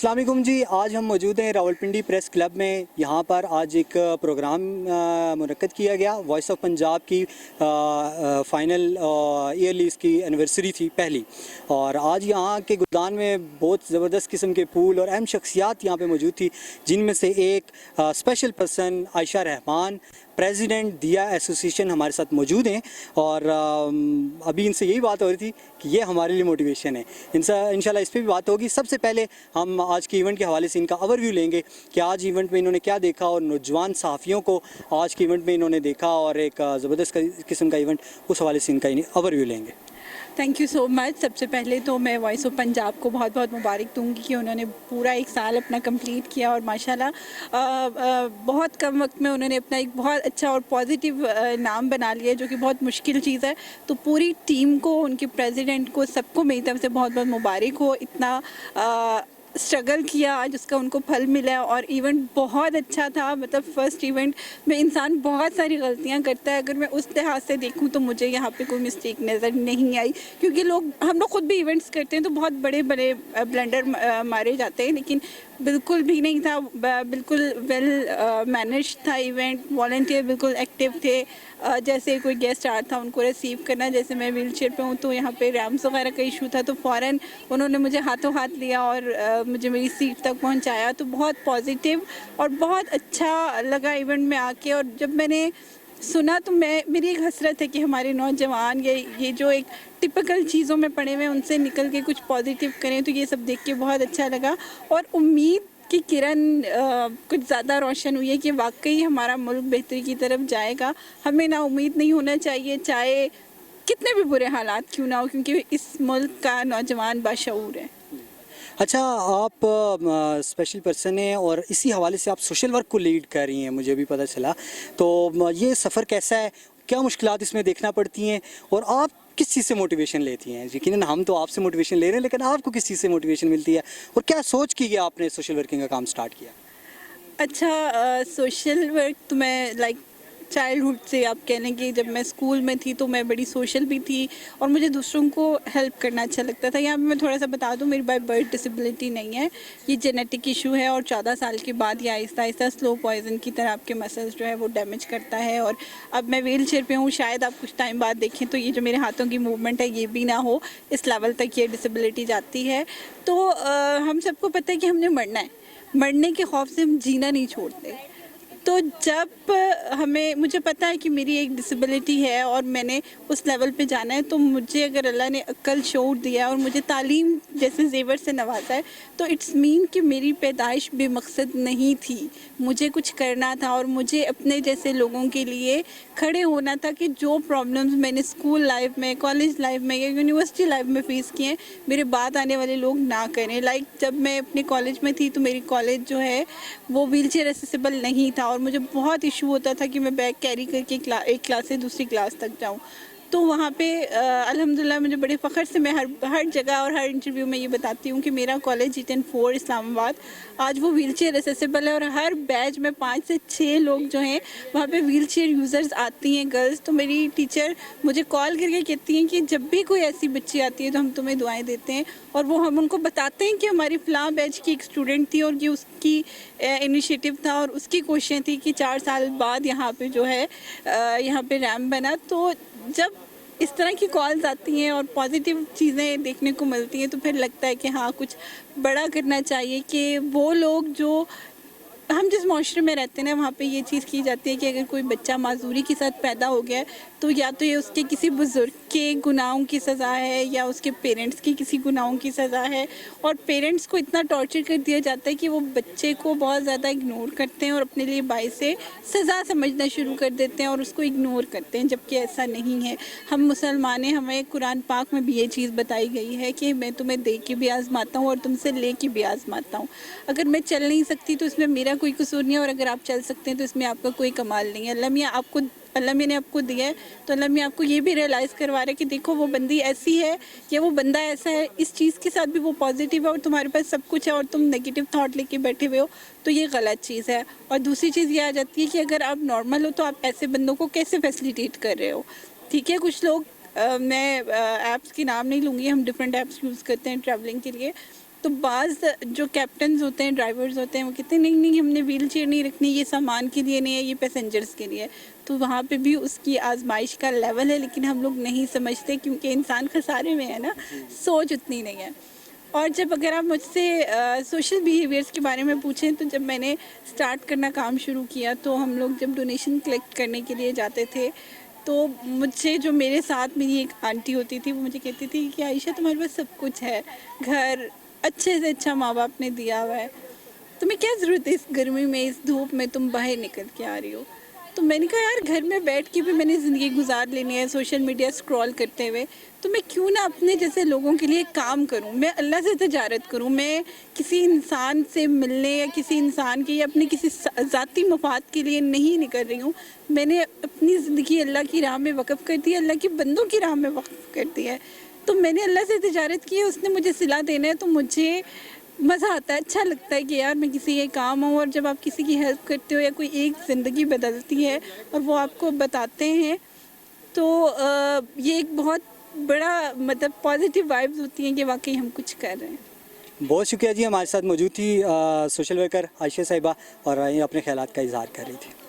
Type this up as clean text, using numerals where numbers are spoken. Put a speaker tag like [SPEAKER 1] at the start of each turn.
[SPEAKER 1] अस्सलाम वालेकुम जी। आज हम मौजूद हैं रावलपिंडी प्रेस क्लब में। यहाँ पर आज एक प्रोग्राम मुनक्कद किया गया। वॉइस ऑफ पंजाब की फ़ाइनल ईयरली इसकी एनिवर्सरी थी पहली, और आज यहाँ के गुलदान में बहुत ज़बरदस्त किस्म के फूल और अहम शख्सियात यहाँ पे मौजूद थी, जिनमें से एक special person Ayesha Rahman, president दिया एसोसिएशन, हमारे साथ मौजूद हैं। और अभी इनसे यही बात हो रही थी कि ये हमारे लिए मोटिवेशन है। इंशाल्लाह इस पर भी बात होगी। सबसे पहले हम आज के इवेंट के हवाले से इनका ओवरव्यू लेंगे कि आज इवेंट में इन्होंने क्या देखा और नौजवान सहाफ़ियों को आज के इवेंट में इन्होंने देखा, और एक ज़बरदस्त किस्म का इवेंट, उस हवाले से इनका ओवरव्यू लेंगे।
[SPEAKER 2] Thank you so much. सबसे पहले तो मैं वॉइस ऑफ पंजाब को बहुत बहुत मुबारक दूंगी कि उन्होंने पूरा एक साल अपना कंप्लीट किया, और माशाल्लाह बहुत कम वक्त में उन्होंने अपना एक बहुत अच्छा और पॉजिटिव नाम बना लिया, जो कि बहुत मुश्किल चीज़ है। तो पूरी टीम को, उनके प्रेसिडेंट को, सबको मेरी तरफ से बहुत बहुत मुबारक हो। इतना स्ट्रगल किया, आज उसका उनको फल मिला, और इवेंट बहुत अच्छा था। मतलब फ़र्स्ट इवेंट में इंसान बहुत सारी गलतियां करता है। अगर मैं उस लिहाज से देखूं तो मुझे यहाँ पे कोई मिस्टेक नज़र नहीं आई, क्योंकि हम लोग खुद भी इवेंट्स करते हैं तो बहुत बड़े बड़े ब्लंडर मारे जाते हैं, लेकिन बिल्कुल भी नहीं था। बिल्कुल वेल मैनेज था इवेंट। वॉलंटियर बिल्कुल एक्टिव थे। जैसे कोई गेस्ट आ था उनको रिसीव करना, जैसे मैं व्हील चेयर पे हूँ तो यहाँ पे रैम्स वगैरह का इशू था, तो फ़ौरन उन्होंने मुझे हाथों हाथ लिया और मुझे मेरी सीट तक पहुँचाया। तो बहुत पॉजिटिव और बहुत अच्छा लगा इवेंट में आके। और जब मैंने सुना तो मेरी एक हसरत है कि हमारे नौजवान ये जो एक टिपिकल चीज़ों में पड़े हुए, उनसे निकल के कुछ पॉजिटिव करें। तो ये सब देख के बहुत अच्छा लगा, और उम्मीद की किरण कुछ ज़्यादा रोशन हुई है कि वाकई हमारा मुल्क बेहतरी की तरफ जाएगा। हमें ना उम्मीद नहीं होना चाहिए, चाहे कितने भी बुरे हालात क्यों ना हो, क्योंकि इस मुल्क का नौजवान बाशऊर है।
[SPEAKER 1] अच्छा, आप स्पेशल पर्सन हैं और इसी हवाले से आप सोशल वर्क को लीड कर रही हैं, मुझे भी पता चला। तो ये सफ़र कैसा है, क्या मुश्किलात इसमें देखना पड़ती हैं, और आप किस चीज़ से मोटिवेशन लेती हैं? यकीनन हम तो आपसे मोटिवेशन ले रहे हैं, लेकिन आपको किस चीज़ से मोटिवेशन मिलती है, और क्या सोच की आपने सोशल वर्किंग का काम स्टार्ट किया?
[SPEAKER 2] अच्छा, सोशल वर्क तो मैं चाइल्डहुड से आप कह लें कि जब मैं स्कूल में थी तो मैं बड़ी सोशल भी थी, और मुझे दूसरों को हेल्प करना अच्छा लगता था। यहाँ पे मैं थोड़ा सा बता दूँ, मेरी बाय बर्थ डिसेबिलिटी नहीं है, ये जेनेटिक इशू है, और 14 साल के बाद ये आहिस्ता आहिस्ता स्लो पॉइजन की तरह आपके मसल्स जो है वो डैमेज करता है। और अब मैं व्हील चेयर पर हूँ, शायद आप कुछ टाइम बाद देखें तो ये जो मेरे हाथों की मूवमेंट है ये भी ना हो, इस लेवल तक ये डिसेबिलिटी जाती है। तो हम सबको पता है कि हमने मरना है, मरने के खौफ से हम जीना नहीं छोड़ते। तो जब मुझे पता है कि मेरी एक डिसेबिलिटी है और मैंने उस लेवल पे जाना है, तो मुझे अगर अल्लाह ने अक्ल शऊर दिया और मुझे तालीम जैसे जेवर से नवाजा है, तो इट्स मीन कि मेरी पैदाइश बेमकसद नहीं थी। मुझे कुछ करना था, और मुझे अपने जैसे लोगों के लिए खड़े होना था कि जो प्रॉब्लम्स मैंने स्कूल लाइफ में, कॉलेज लाइफ में या यूनिवर्सिटी लाइफ में फेस किए हैं, मेरे बाद आने वाले लोग ना करें। जब मैं अपने कॉलेज में थी तो मेरी कॉलेज जो है वो व्हील चेयर एक्सेसिबल नहीं था, और मुझे बहुत इशू होता था कि मैं बैग कैरी करके एक क्लास से दूसरी क्लास तक जाऊं। तो वहाँ पे अल्हम्दुलिल्लाह मुझे बड़े फ़ख्र से मैं हर जगह और हर इंटरव्यू में ये बताती हूँ कि मेरा कॉलेज G10-4 इस्लामाबाद आज वो व्हील चेयर एक्सेसिबल है, और हर बैच में 5 से 6 लोग जो हैं वहाँ पे व्हील चेयर यूज़र्स आती हैं, गर्ल्स। तो मेरी टीचर मुझे कॉल करके कहती हैं कि जब भी कोई ऐसी बच्ची आती है तो हम तुम्हें दुआएं देते हैं, और वो हम उनको बताते हैं कि हमारी फ़लाँ बैच की एक स्टूडेंट थी और ये उसकी इनिशिएटिव था और उसकी कोशिशें थी कि 4 साल बाद यहाँ पे जो है यहाँ पे रैम्प बना। तो जब इस तरह की कॉल्स आती हैं और पॉजिटिव चीज़ें देखने को मिलती हैं, तो फिर लगता है कि हाँ, कुछ बड़ा करना चाहिए। कि वो लोग जो हम जिस माशरे में रहते हैं ना, वहाँ पे ये चीज़ की जाती है कि अगर कोई बच्चा माजूरी के साथ पैदा हो गया है, तो या तो ये उसके किसी बुज़ुर्ग के गुनाहों की सज़ा है, या उसके पेरेंट्स की किसी गुनाहों की सज़ा है। और पेरेंट्स को इतना टॉर्चर कर दिया जाता है कि वो बच्चे को बहुत ज़्यादा इग्नोर करते हैं और अपने लिए बाइस से सज़ा समझना शुरू कर देते हैं और उसको इग्नोर करते हैं, जबकि ऐसा नहीं है। हम मुसलमान हैं, हमें कुरान पाक में भी ये चीज़ बताई गई है कि मैं तुम्हें दे के भी आज़माता हूँ और तुमसे ले के भी आज़माता हूँ। अगर मैं चल नहीं सकती तो इसमें मेरा कोई कसूर नहीं है, और अगर आप चल सकते हैं तो इसमें आपका कोई कमाल नहीं है। अल्लाह मियाँ ने आपको दिया है, तो अल्लाह मियाँ आपको ये भी रियलाइज़ करवा रहे हैं कि देखो वो बंदी ऐसी है या वो बंदा ऐसा है, इस चीज़ के साथ भी वो पॉजिटिव है और तुम्हारे पास सब कुछ है और तुम नेगेटिव थॉट लेके बैठे हुए हो, तो ये गलत चीज़ है। और दूसरी चीज़ ये आ जाती है कि अगर आप नॉर्मल हो तो आप ऐसे बंदों को कैसे फैसिलिटेट कर रहे हो। ठीक है, कुछ लोग मैं ऐप्स के नाम नहीं लूँगी, हम डिफरेंट ऐप्स यूज़ करते हैं ट्रैवलिंग के लिए, तो बाज़ जो कैप्टन्स होते हैं, ड्राइवर्स होते हैं, वो कहते हैं नहीं नहीं हमने व्हील चेयर नहीं रखनी, ये सामान के लिए नहीं है, ये पैसेंजर्स के लिए है। तो वहाँ पे भी उसकी आजमाइश का लेवल है, लेकिन हम लोग नहीं समझते क्योंकि इंसान खसारे में है ना, सोच उतनी नहीं है। और जब अगर आप मुझसे सोशल बिहेवियर्स के बारे में पूछें, तो जब मैंने स्टार्ट करना काम शुरू किया, तो हम लोग जब डोनेशन कलेक्ट करने के लिए जाते थे, तो मुझे जो मेरे साथ मेरी एक आंटी होती थी, वो मुझे कहती थी कि आयशा तुम्हारे पास सब कुछ है, घर अच्छे से अच्छा माँ बाप ने दिया हुआ है, तुम्हें क्या ज़रूरत है इस गर्मी में, इस धूप में तुम बाहर निकल के आ रही हो। तो मैंने कहा यार घर में बैठ के भी मैंने ज़िंदगी गुजार लेनी है सोशल मीडिया स्क्रॉल करते हुए, तो मैं क्यों ना अपने जैसे लोगों के लिए काम करूं, मैं अल्लाह से तजारत करूं, मैं किसी इंसान से मिलने या किसी इंसान के या अपने किसी ज़ाती मफाद के लिए नहीं निकल रही हूं। मैंने अपनी ज़िंदगी अल्लाह की राह में वक़्फ़ कर दी है, अल्लाह के बंदों की राह में वक़्फ़ कर दी है। तो मैंने अल्लाह से तजारत की है, उसने मुझे सिला देना है, तो मुझे मज़ा आता है, अच्छा लगता है कि यार मैं किसी के काम हूँ। और जब आप किसी की हेल्प करते हो या कोई एक ज़िंदगी बदलती है और वो आपको बताते हैं, तो ये एक बहुत बड़ा मतलब पॉजिटिव वाइब्स होती हैं कि वाकई हम कुछ कर रहे हैं।
[SPEAKER 1] बहुत शुक्रिया जी, हमारे साथ मौजूद थी सोशल वर्कर आयशा साहिबा और ये अपने ख्यालात का इजहार कर रही थी।